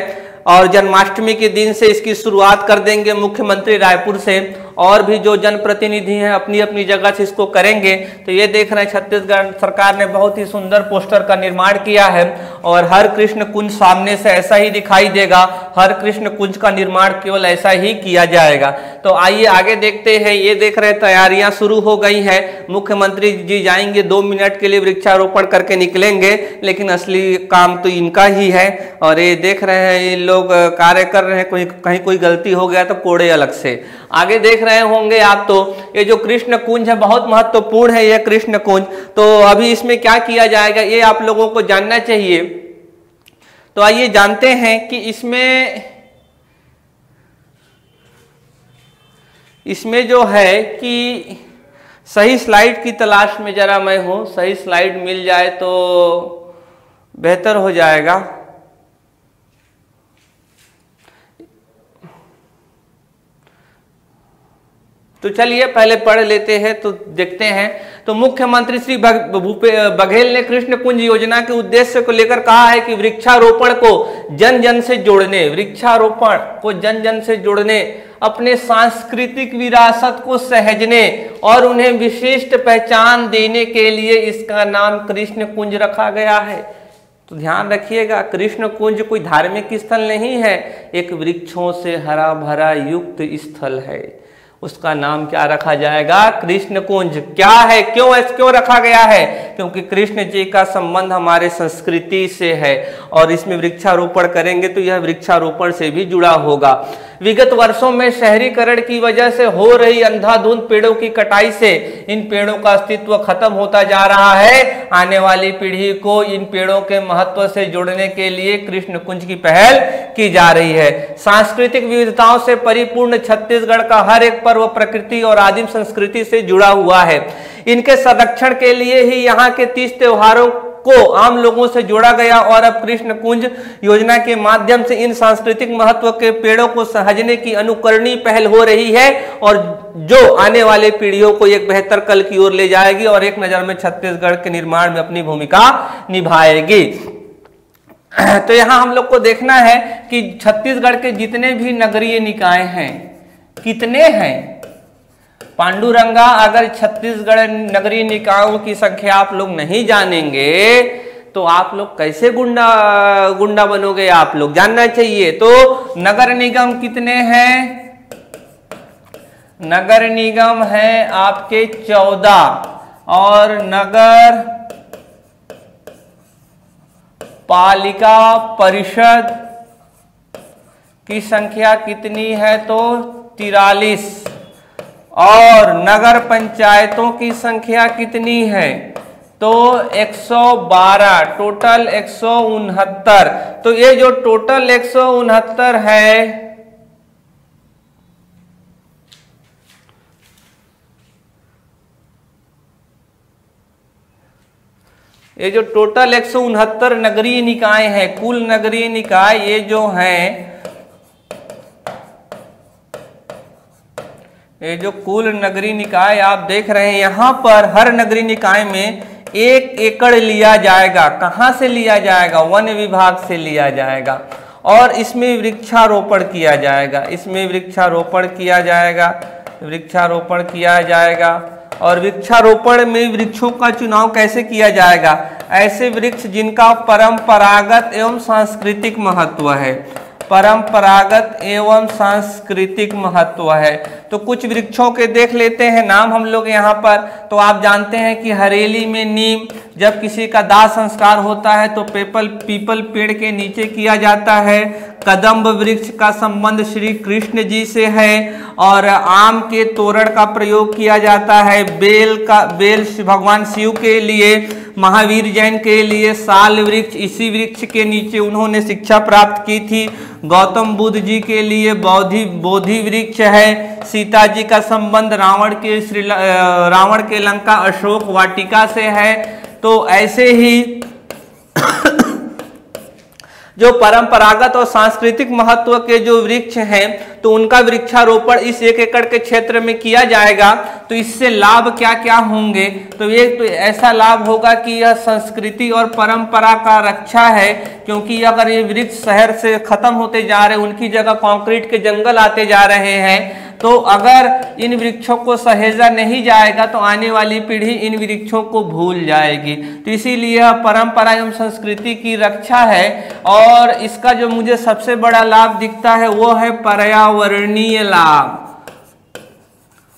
S1: और जन्माष्टमी के दिन से इसकी शुरुआत कर देंगे मुख्यमंत्री रायपुर से, और भी जो जनप्रतिनिधि हैं अपनी अपनी जगह से इसको करेंगे। तो ये देख रहे हैं छत्तीसगढ़ सरकार ने बहुत ही सुंदर पोस्टर का निर्माण किया है और हर कृष्ण कुंज सामने से ऐसा ही दिखाई देगा। हर कृष्ण कुंज का निर्माण केवल ऐसा ही किया जाएगा। तो आइए आगे देखते हैं। ये देख रहे हैं तैयारियां शुरू हो गई हैं। मुख्यमंत्री जी जाएंगे, 2 मिनट के लिए वृक्षारोपण करके निकलेंगे, लेकिन असली काम तो इनका ही है। और ये देख रहे हैं ये लोग कार्य कर रहे हैं, कहीं कोई गलती हो गया तो कोड़े अलग से। आगे देख रहे होंगे आप, तो ये जो कृष्ण कुंज है बहुत महत्वपूर्ण है यह कृष्ण कुंज। तो अभी इसमें क्या किया जाएगा ये आप लोगों को जानना चाहिए। तो आइए जानते हैं कि इसमें जो है कि सही स्लाइड की तलाश में जरा मैं हूं, सही स्लाइड मिल जाए तो बेहतर हो जाएगा। तो चलिए पहले पढ़ लेते हैं तो देखते हैं। तो मुख्यमंत्री श्री बघेल ने कृष्ण कुंज योजना के उद्देश्य को लेकर कहा है कि वृक्षारोपण को जन जन से जोड़ने, अपने सांस्कृतिक विरासत को सहेजने और उन्हें विशिष्ट पहचान देने के लिए इसका नाम कृष्ण कुंज रखा गया है। तो ध्यान रखिएगा, कृष्ण कुंज कोई धार्मिक स्थल नहीं है, एक वृक्षों से हरा भरा युक्त स्थल है। उसका नाम क्या रखा जाएगा? कृष्ण कुंज। क्या है, क्यों रखा गया है? क्योंकि कृष्ण जी का संबंध हमारे संस्कृति से है और इसमें वृक्षारोपण करेंगे तो यह वृक्षारोपण से भी जुड़ा होगा। विगत वर्षों में शहरीकरण की वजह से हो रही अंधाधुंध पेड़ों की कटाई से इन पेड़ों का अस्तित्व खत्म होता जा रहा है। आने वाली पीढ़ी को इन पेड़ों के महत्व से जोड़ने के लिए कृष्ण कुंज की पहल की जा रही है। सांस्कृतिक विविधताओं से परिपूर्ण छत्तीसगढ़ का हर एक पर्व प्रकृति और आदिम संस्कृति से जुड़ा हुआ है। इनके संरक्षण के लिए ही यहाँ के 30 त्योहारों को आम लोगों से जोड़ा गया और अब कृष्ण कुंज योजना के माध्यम से इन सांस्कृतिक महत्व के पेड़ों को सहेजने की अनुकरणीय पहल हो रही है और जो आने वाले पीढ़ियों को एक बेहतर कल की ओर ले जाएगी और एक नजर में छत्तीसगढ़ के निर्माण में अपनी भूमिका निभाएगी। तो यहाँ हम लोग को देखना है कि छत्तीसगढ़ के जितने भी नगरीय निकाय हैं, कितने हैं? पांडुरंगा, अगर छत्तीसगढ़ नगरीय निकायों की संख्या आप लोग नहीं जानेंगे तो आप लोग कैसे गुंडा बनोगे? आप लोग जानना चाहिए। तो नगर निगम कितने हैं? नगर निगम है आपके 14 और नगर पालिका परिषद की संख्या कितनी है? तो 43। और नगर पंचायतों की संख्या कितनी है? तो 112, टोटल 169। तो ये जो टोटल 169 है, ये जो टोटल 169 नगरीय निकाय हैं, कुल नगरीय निकाय ये जो हैं, ये जो कुल नगरीय निकाय आप देख रहे हैं, यहाँ पर हर नगरीय निकाय में 1 एकड़ लिया जाएगा। कहाँ से लिया जाएगा? वन विभाग से लिया जाएगा और इसमें वृक्षारोपण किया जाएगा। इसमें वृक्षारोपण किया जाएगा, वृक्षारोपण किया जाएगा। और वृक्षारोपण में वृक्षों का चुनाव कैसे किया जाएगा? ऐसे वृक्ष जिनका परंपरागत एवं सांस्कृतिक महत्व है, परंपरागत एवं सांस्कृतिक महत्व है। तो कुछ वृक्षों के देख लेते हैं नाम हम लोग यहाँ पर। तो आप जानते हैं कि हरेली में नीम, जब किसी का दाह संस्कार होता है तो पीपल पेड़ के नीचे किया जाता है। कदम्ब वृक्ष का संबंध श्री कृष्ण जी से है। और आम के तोरण का प्रयोग किया जाता है। बेल भगवान शिव के लिए, महावीर जैन के लिए साल वृक्ष, इसी वृक्ष के नीचे उन्होंने शिक्षा प्राप्त की थी। गौतम बुद्ध जी के लिए बोधि वृक्ष है। सीता जी का संबंध रावण के लंका अशोक वाटिका से है। तो ऐसे ही जो परंपरागत और सांस्कृतिक महत्व के जो वृक्ष हैं, तो उनका वृक्षारोपण इस 1 एकड़ के क्षेत्र में किया जाएगा। तो इससे लाभ क्या क्या होंगे? तो एक तो ऐसा लाभ होगा कि यह संस्कृति और परंपरा का रक्षा है, क्योंकि अगर ये वृक्ष शहर से खत्म होते जा रहे हैं, उनकी जगह कंक्रीट के जंगल आते जा रहे हैं, तो अगर इन वृक्षों को सहेजा नहीं जाएगा तो आने वाली पीढ़ी इन वृक्षों को भूल जाएगी। तो इसीलिए यह परंपरा एवं संस्कृति की रक्षा है। और इसका जो मुझे सबसे बड़ा लाभ दिखता है वो है पर्यावरणीय लाभ।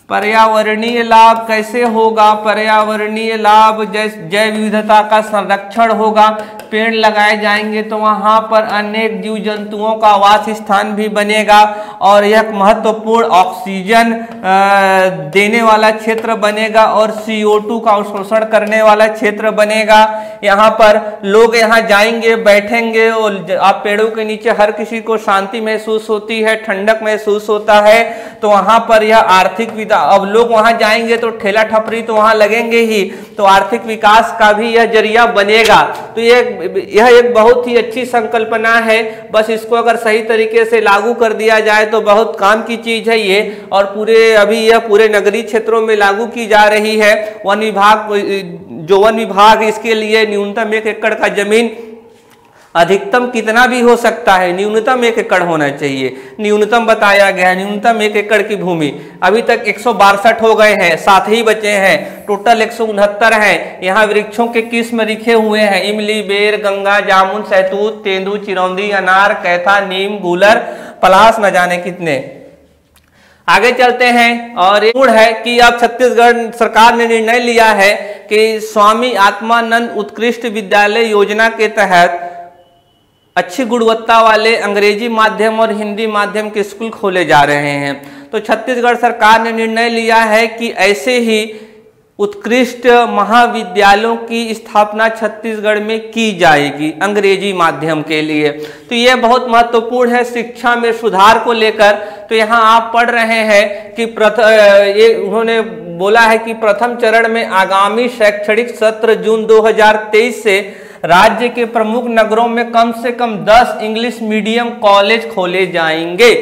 S1: पर्यावरणीय लाभ कैसे होगा? पर्यावरणीय लाभ जैव विविधता का संरक्षण होगा। पेड़ लगाए जाएंगे तो वहां पर अनेक जीव जंतुओं का आवास स्थान भी बनेगा और यह महत्वपूर्ण ऑक्सीजन देने वाला क्षेत्र बनेगा और CO2 का अवशोषण करने वाला क्षेत्र बनेगा। यहाँ पर लोग यहाँ जाएंगे, बैठेंगे और आप पेड़ों के नीचे हर किसी को शांति महसूस होती है, ठंडक महसूस होता है। तो वहाँ पर यह आर्थिक अब लोग वहां जाएंगे तो ठेला ठपरी तो वहां लगेंगे ही, तो आर्थिक विकास का भी यह जरिया बनेगा। तो यह एक बहुत ही अच्छी संकल्पना है। बस इसको अगर सही तरीके से लागू कर दिया जाए तो बहुत काम की चीज है ये। और अभी यह पूरे नगरीय क्षेत्रों में लागू की जा रही है। वन विभाग इसके लिए न्यूनतम 1 एकड़ का जमीन, अधिकतम कितना भी हो सकता है, न्यूनतम 1 एकड़ होना चाहिए। न्यूनतम बताया गया है, न्यूनतम 1 एकड़ की भूमि। अभी तक 162 हो गए हैं, 7 ही बचे हैं, टोटल 169 हैं। यहाँ वृक्षों के किस्म लिखे हुए हैं: इमली, बेर, गंगा, जामुन, सहतूत, तेंदू, चिरौंदी, अनार, कैथा, नीम, गूलर, पलास, न जाने कितने। आगे चलते हैं। और ये है कि अब छत्तीसगढ़ सरकार ने निर्णय लिया है कि स्वामी आत्मानंद उत्कृष्ट विद्यालय योजना के तहत अच्छी गुणवत्ता वाले अंग्रेजी माध्यम और हिंदी माध्यम के स्कूल खोले जा रहे हैं। तो छत्तीसगढ़ सरकार ने निर्णय लिया है कि ऐसे ही उत्कृष्ट महाविद्यालयों की स्थापना छत्तीसगढ़ में की जाएगी अंग्रेजी माध्यम के लिए। तो ये बहुत महत्वपूर्ण है शिक्षा में सुधार को लेकर। तो यहाँ आप पढ़ रहे हैं कि ये उन्होंने बोला है कि प्रथम चरण में आगामी शैक्षणिक सत्र जून 2023 से राज्य के प्रमुख नगरों में कम से कम 10 इंग्लिश मीडियम कॉलेज खोले जाएंगे।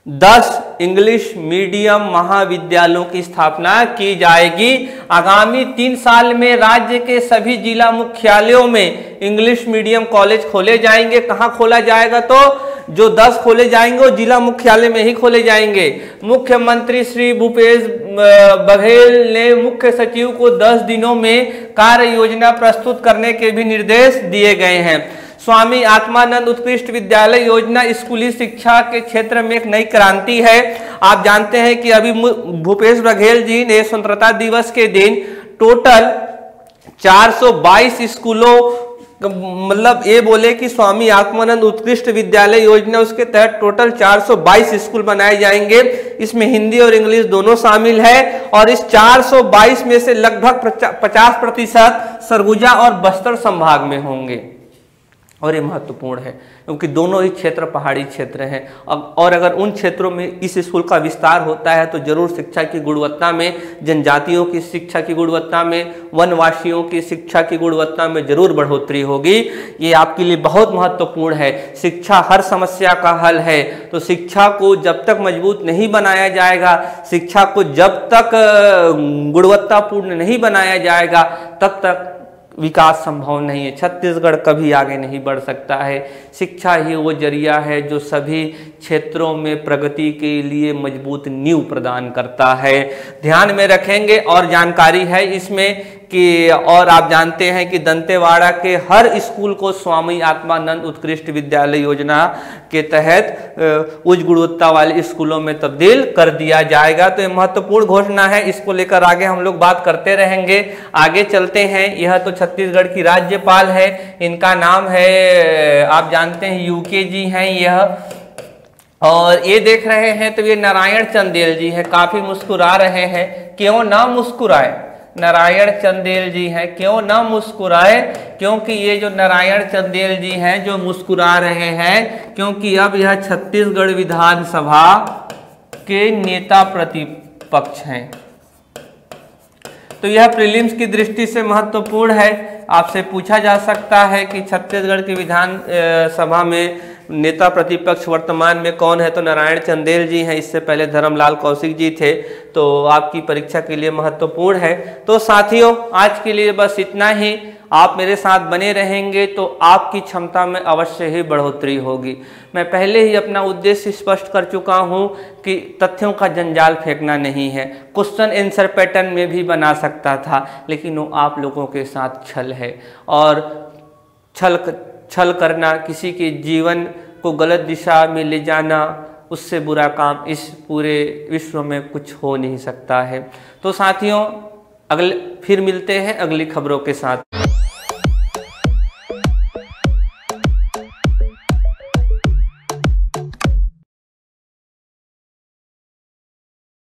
S1: 10 इंग्लिश मीडियम महाविद्यालयों की स्थापना की जाएगी। आगामी 3 साल में राज्य के सभी जिला मुख्यालयों में इंग्लिश मीडियम कॉलेज खोले जाएंगे। कहाँ खोला जाएगा? तो जो 10 खोले जाएंगे वो जिला मुख्यालय में ही खोले जाएंगे। मुख्यमंत्री श्री भूपेश बघेल ने मुख्य सचिव को 10 दिनों में कार्य योजना प्रस्तुत करने के भी निर्देश दिए गए हैं। स्वामी आत्मानंद उत्कृष्ट विद्यालय योजना स्कूली शिक्षा के क्षेत्र में एक नई क्रांति है। आप जानते हैं कि अभी भूपेश बघेल जी ने स्वतंत्रता दिवस के दिन टोटल 422 स्कूलों मतलब ये बोले कि स्वामी आत्मानंद उत्कृष्ट विद्यालय योजना, उसके तहत टोटल 422 स्कूल बनाए जाएंगे। इसमें हिंदी और इंग्लिश दोनों शामिल है और इस 422 में से लगभग 50% सरगुजा और बस्तर संभाग में होंगे। और ये महत्वपूर्ण है क्योंकि दोनों ही क्षेत्र पहाड़ी क्षेत्र हैं और अगर उन क्षेत्रों में इस स्कूल का विस्तार होता है तो जरूर शिक्षा की गुणवत्ता में, जनजातियों की शिक्षा की गुणवत्ता में, वनवासियों की शिक्षा की गुणवत्ता में जरूर बढ़ोतरी होगी। ये आपके लिए बहुत महत्वपूर्ण है। शिक्षा हर समस्या का हल है, तो शिक्षा को जब तक मजबूत नहीं बनाया जाएगा, शिक्षा को जब तक गुणवत्तापूर्ण नहीं बनाया जाएगा, तब तक विकास संभव नहीं है। छत्तीसगढ़ कभी आगे नहीं बढ़ सकता है। शिक्षा ही वो जरिया है जो सभी क्षेत्रों में प्रगति के लिए मजबूत नींव प्रदान करता है। ध्यान में रखेंगे और जानकारी है इसमें कि, और आप जानते हैं कि दंतेवाड़ा के हर स्कूल को स्वामी आत्मानंद उत्कृष्ट विद्यालय योजना के तहत उच्च गुणवत्ता वाले स्कूलों में तब्दील कर दिया जाएगा। तो ये महत्वपूर्ण घोषणा है, इसको लेकर आगे हम लोग बात करते रहेंगे। आगे चलते हैं। यह तो छत्तीसगढ़ की राज्यपाल है, इनका नाम है, आप जानते हैं, यूके जी हैं यह। और ये देख रहे हैं तो ये नारायण चंदेल जी हैं, काफी मुस्कुरा रहे हैं। क्यों ना मुस्कुराए, नारायण चंदेल जी हैं, क्यों ना मुस्कुराए, क्योंकि ये जो नारायण चंदेल जी हैं जो मुस्कुरा रहे हैं क्योंकि अब यह छत्तीसगढ़ विधानसभा के नेता प्रतिपक्ष हैं। तो यह प्रीलिम्स की दृष्टि से महत्वपूर्ण है। आपसे पूछा जा सकता है कि छत्तीसगढ़ की विधान सभा में नेता प्रतिपक्ष वर्तमान में कौन है, तो नारायण चंदेल जी हैं। इससे पहले धर्मलाल कौशिक जी थे। तो आपकी परीक्षा के लिए महत्वपूर्ण है। तो साथियों, आज के लिए बस इतना ही। आप मेरे साथ बने रहेंगे तो आपकी क्षमता में अवश्य ही बढ़ोतरी होगी। मैं पहले ही अपना उद्देश्य स्पष्ट कर चुका हूं कि तथ्यों का जंजाल फेंकना नहीं है। क्वेश्चन आंसर पैटर्न में भी बना सकता था, लेकिन वो आप लोगों के साथ छल है और छल करना, किसी के जीवन को गलत दिशा में ले जाना, उससे बुरा काम इस पूरे विश्व में कुछ हो नहीं सकता है। तो साथियों, फिर मिलते हैं अगली खबरों के साथ।